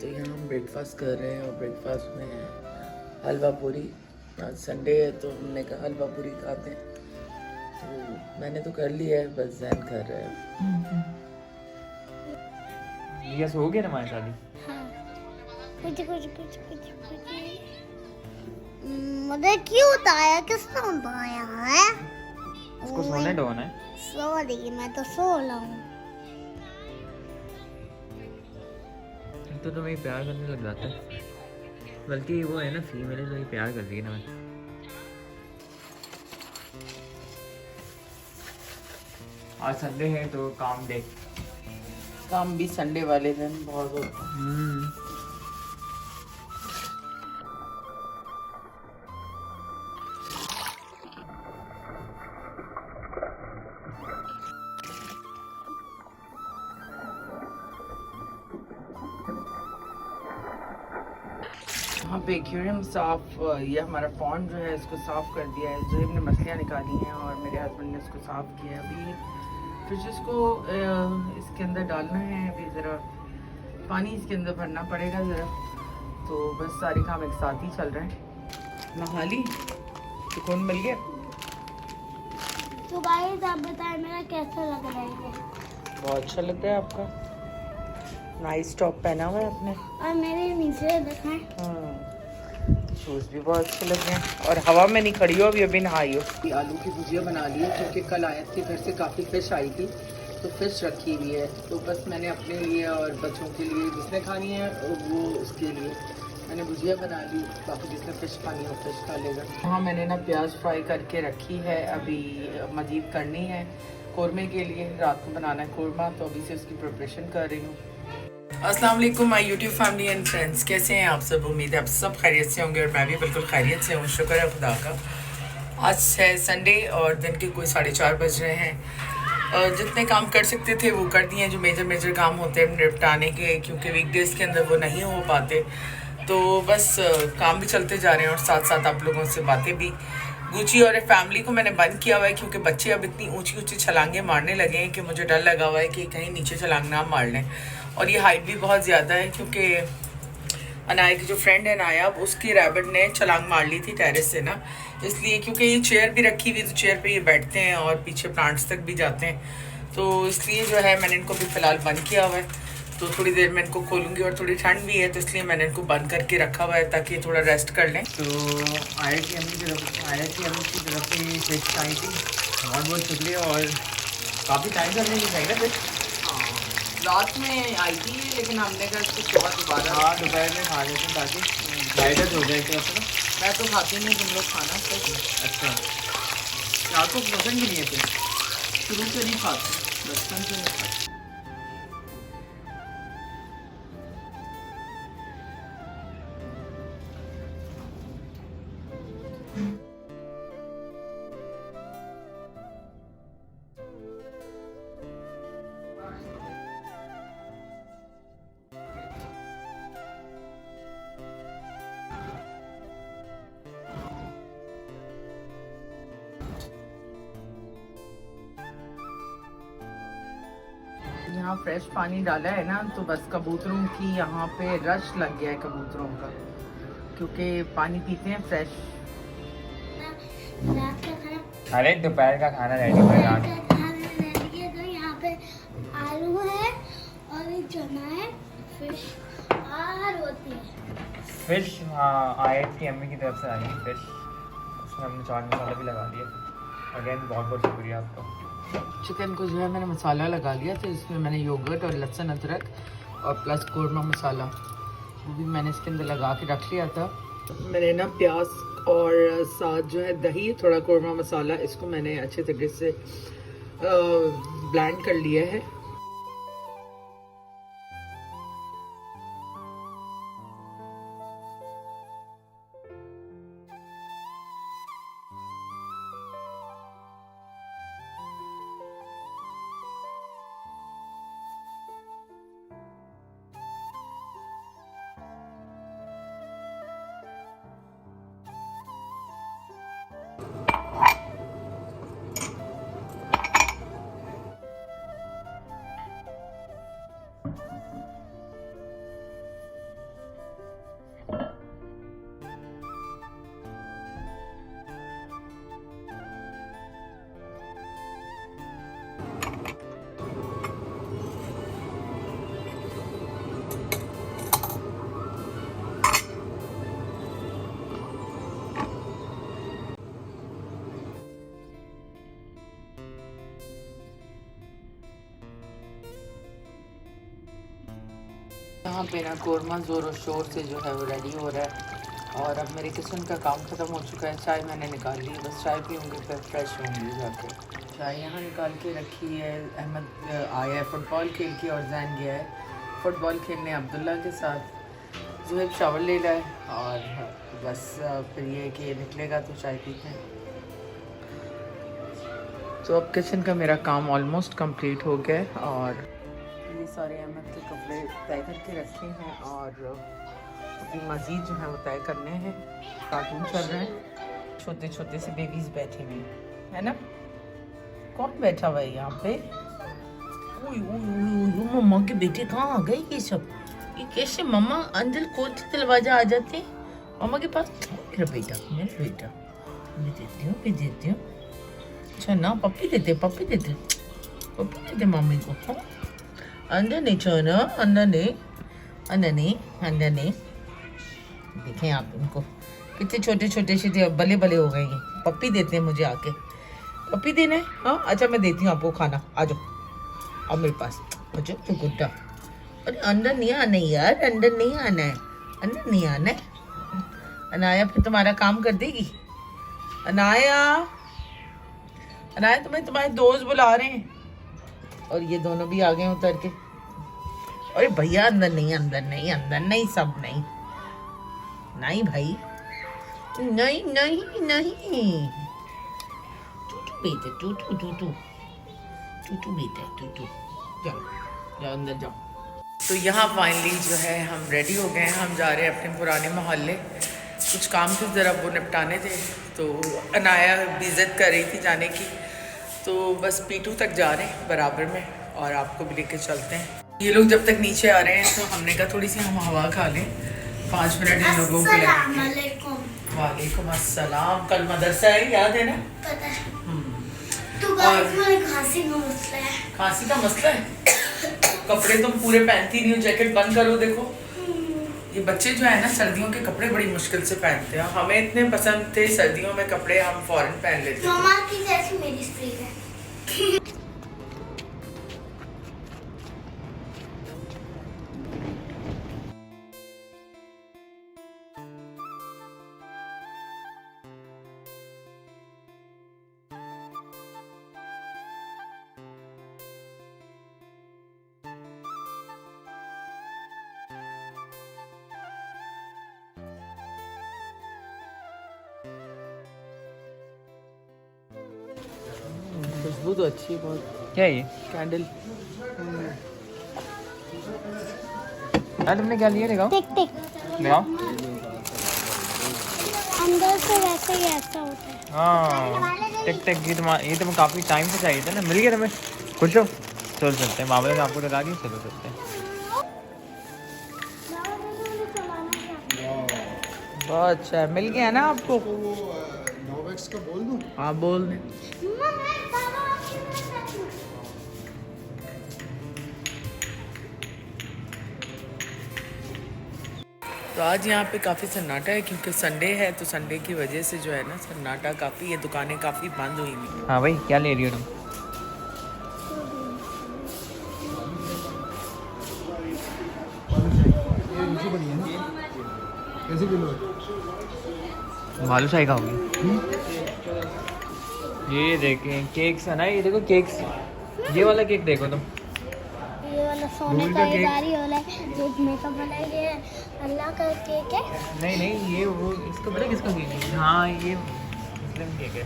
तो यहाँ हम ब्रेकफास्ट कर रहे हैं और ब्रेकफास्ट में है हलवा पूरी। आज संडे है तो हमने कहा हलवा पूरी खाते हैं, तो मैंने तो कर लिया है, बस जैन कर रहा है। ये सो गए ना हमारे शादी। हाँ। कुछ मुझे क्यों बताया, किसने बताया है? उसको सोने दो ना। सॉरी, मैं तो सो रहा हूँ। तो तुम्हें प्यार करने लग जाता है, बल्कि वो है ना फीमेल है तो ये प्यार कर रही है ना। मैं आज संडे है तो काम डे। काम भी संडे वाले दिन बहुत होता है। यहाँ पे एक्वेरियम साफ, ये हमारा पॉन्ड जो है इसको साफ कर दिया है। जोहेब ने मछलियाँ निकाली हैं और मेरे हस्बैंड ने इसको साफ किया है। अभी फिर इसको इसके अंदर डालना है, अभी ज़रा पानी इसके अंदर भरना पड़ेगा ज़रा, तो बस सारे काम एक साथ ही चल रहे हैं। नहा ली, सुकून मिल गया। तो गाइस आप बताएं मेरा कैसा लग रहा है? बहुत अच्छा लग रहा है आपका, नाइस टॉप पहना हुआ है आपने। और मेरे नीचे दिखाएं। शूज़ भी बहुत अच्छे लग रहे हैं और हवा में नहीं खड़ी हो अभी नहाई हो। आलू की भुजिया बना ली है क्योंकि कल आयत के घर से काफ़ी फिश आई थी, तो फिश रखी हुई है, तो बस मैंने अपने लिए और बच्चों के लिए जिसने खानी है वो उसके लिए मैंने भुजिया बना ली। बाकी जिसने फिश खानी है फिश खा लेगा। हाँ, मैंने ना प्याज फ्राई करके रखी है, अभी मजीद करनी है कौरमे के लिए। रात को बनाना है कौरमा, तो अभी से उसकी प्रिपरेशन कर रही हूँ। अस्सलाम वालेकुम my YouTube family and friends, कैसे हैं आप सब? उम्मीद है आप सब खैरियत से होंगे और मैं भी बिल्कुल खैरियत से हूँ, शुक्र है खुदा का। आज है संडे और दिन के कोई 4:30 बज रहे हैं। जितने काम कर सकते थे वो कर दिए, जो मेजर काम होते हैं निपटाने के, क्योंकि वीकडेज़ के अंदर वो नहीं हो पाते, तो बस काम भी चलते जा रहे हैं और साथ साथ आप लोगों से बातें भी। गुची और फैमिली को मैंने बंद किया हुआ है क्योंकि बच्चे अब इतनी ऊंची ऊंची छलांगे मारने लगे हैं कि मुझे डर लगा हुआ है कि कहीं नीचे छलांग ना मार लें। और ये हाइट भी बहुत ज़्यादा है क्योंकि अनाया की जो फ्रेंड है नायाब, उसकी रैबिट ने छलांग मार ली थी टेरेस से ना, इसलिए क्योंकि ये चेयर भी रखी हुई, तो चेयर पे ये बैठते हैं और पीछे प्लांट्स तक भी जाते हैं, तो इसलिए जो है मैंने इनको भी फ़िलहाल बंद किया हुआ है। तो थोड़ी देर में इनको खोलूँगी और थोड़ी ठंड भी है तो इसलिए मैंने इनको बंद करके रखा हुआ है ताकि थोड़ा रेस्ट कर लें। तो आया की अम्मी की तरफ से फिश आई थी, बहुत बहुत शुक्रिया। और काफ़ी टाइम से हमने नहीं खाई ना फिश, रात में आई थी लेकिन हमने कहा इसको सुबह दोबारा, हाँ दोपहर में खा लेते हैं ताकि डाइजेस्ट हो जाए। क्या ना, मैं तो खाती नहीं, तुम लोग खाना सही। अच्छा, आपको पसंद भी नहीं है फिर? शुरू से नहीं खाते, बचपन से नहीं खाते। यहाँ फ्रेश पानी डाला है ना, तो बस कबूतरों की यहाँ पे रश लग गया है कबूतरों का, क्योंकि पानी पीते हैं फ्रेश। अरे दोपहर का खाना रेडी हो गया। तो यहाँ पे आलू है और एक चना है, फिश और होती है फिश। हाँ, आयत की अम्मी की तरफ से आई है फिश, उसमें हमने चाट मसाला भी लगा दिया। अगेन बहुत बहुत शुक्रिया आपका। चिकन को जो है मैंने मसाला लगा लिया, तो इसमें मैंने योगर्ट और लहसुन अदरक और प्लस कौरमा मसाला वो भी मैंने इसके अंदर लगा के रख लिया था। मैंने ना प्याज और साथ जो है दही, थोड़ा कौरमा मसाला, इसको मैंने अच्छे तरीके से ब्लेंड कर लिया है। यहाँ पे ना कोरमा ज़ोर शोर से जो है वो रेडी हो रहा है और अब मेरे किचन का काम ख़त्म हो चुका है। चाय मैंने निकाल ली, बस चाय पीऊँगी फिर फ्रेश होंगी जाके। चाय यहाँ निकाल के रखी है। अहमद आया है फुटबॉल खेल के और जैन गया है फुटबॉल खेलने अब्दुल्ला के साथ। ज़ुहैब शावर ले रहा है और बस फिर ये कि निकलेगा तो चाय पीते हैं। तो अब किचन का मेरा काम ऑलमोस्ट कंप्लीट हो गया है और ये सारे अहमद के कपड़े तय करके रखे हैं और अभी मज़ीद जो है वो तय करने हैं। कार्टून चल रहे हैं, छोटे छोटे से बेबीज़ बैठे हुए हैं, है ना? कौन बैठा हुआ है यहाँ पे? मम्मा के बेटे कहाँ आ गए ये सब? ये कैसे मम्मा अंदर खोलते दरवाजा आ जाते मम्मा के पास? मेरा बेटा मैं देती हूँ। अच्छा ना पप्पी देते मम्मी को। हाँ? अंदर नहीं छोड़ो, अंदर नहीं। देखें आप उनको कितने छोटे छोटे से बले बले हो गए हैं। पप्पी देते हैं मुझे आके। पप्पी देना है? हाँ अच्छा मैं देती हूँ आपको खाना। आ जाओ अब मेरे पास। अच्छा तो गुड्डा। अरे अंदर नहीं आना यार, अंदर नहीं आना है। अनाया फिर तुम्हारा काम कर देगी। अनाया तुम्हें तुम्हारे दोस्त बुला रहे हैं और ये दोनों भी आ गए उतर के। अरे भैया अंदर नहीं सब नहीं भाई नहीं टूटू बेटा जाओ अंदर जाओ। तो यहाँ फाइनली जो है हम रेडी हो गए हैं। हम जा रहे हैं अपने पुराने मोहल्ले, कुछ काम थे ज़रा वो निपटाने थे। तो अनाया भी ज़िद कर रही थी जाने की, तो बस पीटू तक जा रहे हैं बराबर में और आपको भी लेके चलते हैं। ये लोग जब तक नीचे आ रहे हैं तो हमने कहा थोड़ी सी हम हवा खा लें। 5 मिनट इन लोगों को लगेंगे। वालेकुम अस्सलाम। कल मदरसा है, याद है ना? पता है। तो खांसी का मसला है। कपड़े तुम पूरे पहनती नहीं हो, जैकेट बंद करो। देखो ये बच्चे जो है ना सर्दियों के कपड़े बड़ी मुश्किल से पहनते हैं। हमें इतने पसंद थे सर्दियों में कपड़े, हम फौरन पहन लेते थे। मामा की जैसी मेरी स्ट्रीट है। खुशबू तो अच्छी है बहुत। क्या है ये? कैंडल। तुमने क्या लिया? दिखाओ टिक दिखाओ। अंदर से वैसे ही ऐसा होता है। हाँ टिक ये तुम्हें काफ़ी टाइम से चाहिए था ना, मिल गया तुम्हें? खुश हो? चल चलते हैं, मामले में आपको लगा दिया, चलो चलते हैं। बहुत अच्छा है, मिल गया ना आपको? नोवेक्स का बोल दूं? हाँ बोल दें। तो आज यहाँ पे काफ़ी सन्नाटा है क्योंकि संडे है, तो संडे की वजह से जो है ना सन्नाटा काफ़ी है, दुकानें काफ़ी बंद हुई हुई। हाँ भाई क्या ले रही हो तुम? ये नीचे बनी है ना? कैसे किलो है? बालूशाही खाओगी? ये देखें केक्स है ना, ये देखो केक्स। ये वाला केक देखो तुम, ये वाला सोने का ये गाड़ी वाला है, ये मेकअप वाला है, ये अल्लाह का केक है। नहीं ये वो इसको पता किसका केक है? हाँ ये मुस्लिम केक है।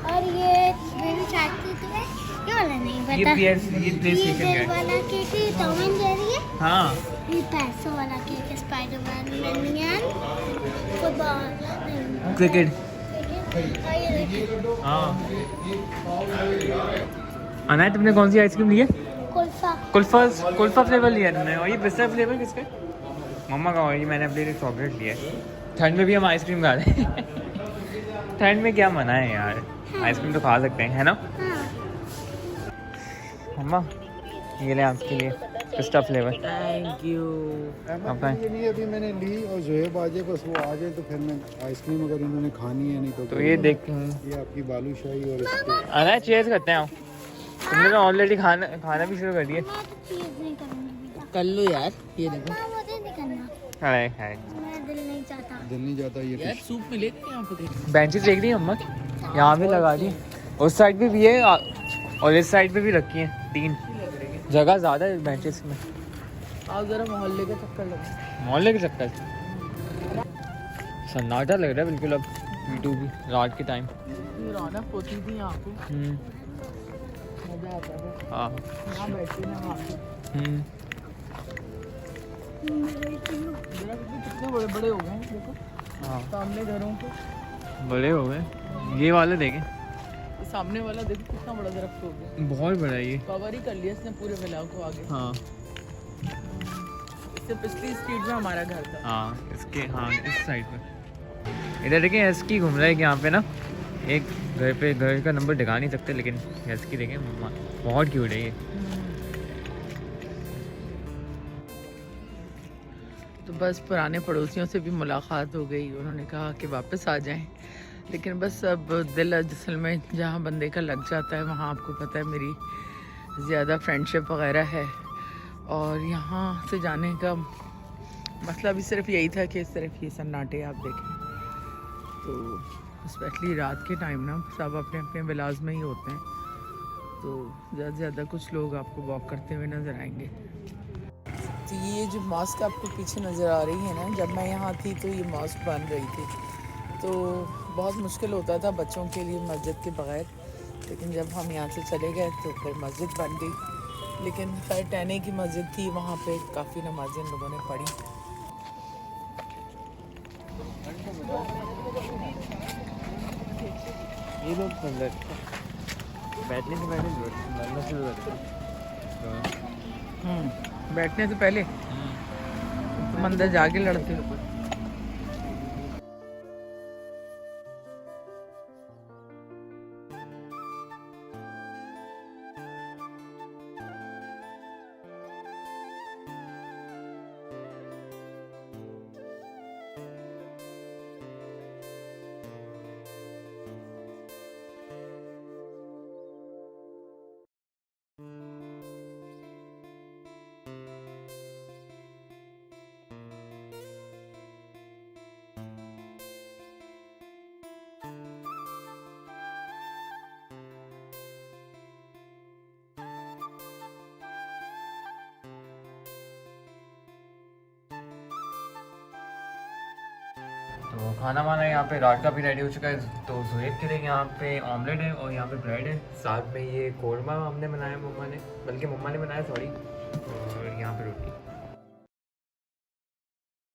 और ये मेरी चाची तो है, ये वाला नहीं पता। ये प्लेस ये केक दिल है। वाला केक है, टॉम एंड जेरी है। हाँ ये पैसों वाला केक है, स्पाइडरमैन, मिनियन, फुटबॉल, क्रिकेट। और ये देखिए हाँ अनाया तुमने कौन सी आइसक्रीम ली है? कुल्फा फ्लेवर लिया तुमने, और ये पिस्ता फ्लेवर किसका? मम्मा का। और ये मैंने अपने लिए चॉकलेट लिया है। ठंड में भी हम आइसक्रीम खा रहे हैं। ठंड में क्या मना है यार, आइसक्रीम तो खा सकते हैं, है ना? मम्मा ये ले आपके लिए पिस्ता फ्लेवर। Thank you. आपका ये नहीं अभी मैंने ली और ज़ुहैब आ जाए, बस वो आ जाए तो फिर मैं आइसक्रीम अगर इन्होंने खानी है, नहीं तो ये देख ये आपकी बालूशाही और इसके अनाया चेयर्स करते हैं। तुमने तो ऑलरेडी खाना भी शुरू कर दिया। मैं तो चीज नहीं करूंगी बेटा। कर लो यार, ये देखो। मुझे हाय हाय। मेरा दिल नहीं चाहता। दिल नहीं जाता ये यार सूप मिलेगा यहाँ पे? बेंचेस देख रही हैं अम्मा, यहाँ पे लगा दी, उस साइड पे भी है और इस साइड पे भी रखी हैं 3 जगह, ज़्यादा है बेंचेस में। आओ जरा मोहल्ले का चक्कर लगा। मोहल्ले के चक्कर सन्नाटा लग रहा है बिल्कुल अब वीटू भी रात के टाइम। ये रौनक होती थी यहाँ पे, मजा आता था। हाँ यहाँ बैठे ना वहाँ पे। जरा कितने बड़े बड़े हो गए हैं देखो, हाँ सामने घरों के। बड़े हो गए। ये वाले देखें, ये सामने वाला देखो कितना बड़ा दरख्त हो गया, बहुत बड़ा है ये। कवर ही कर लिया इसने पूरे विला को आगे। हाँ इससे पिछली स्ट्रीट में हमारा घर था। हाँ इसके, हाँ इस साइड पे। इधर देखें एसकी घूम रहा है यहाँ पे ना, एक घर पे, घर का नंबर दिखा नहीं सकते लेकिन एसकी देखें, बहुत क्यूट है ये। तो बस पुराने पड़ोसियों से भी मुलाकात हो गई, उन्होंने कहा कि वापस आ जाएं, लेकिन बस अब दिल असल में जहाँ बंदे का लग जाता है वहाँ आपको पता है मेरी ज़्यादा फ्रेंडशिप वगैरह है, और यहाँ से जाने का मसला भी सिर्फ यही था कि सिर्फ ये सन्नाटे आप देखें। तो स्पेशली रात के टाइम ना सब अपने अपने विलाज में ही होते हैं, तो ज़्यादा से ज़्यादा कुछ लोग आपको वॉक करते हुए नज़र आएंगे। तो ये जो मॉस्क आपको पीछे नज़र आ रही है ना, जब मैं यहाँ थी तो ये मॉस्क बन रही थी, तो बहुत मुश्किल होता था बच्चों के लिए मस्जिद के बगैर, लेकिन जब हम यहाँ से चले गए तो फिर मस्जिद बन गई। लेकिन खैर टहने की मस्जिद थी, वहाँ पे काफ़ी नमाज़ें लोगों ने पढ़ी। ये लोग बैठने से पहले लड़ना शुरू करते हैं। बैठने से पहले तुम अंदर जाके लड़ते हो। तो खाना वाना यहाँ पे रात का भी रेडी हो चुका है। तो सुहेब के लिए यहाँ पे ऑमलेट है और यहाँ पे ब्रेड है, साथ में ये कोरमा हमने बनाया मम्मा ने, बल्कि मम्मा ने बनाया सॉरी, और यहाँ पे रोटी।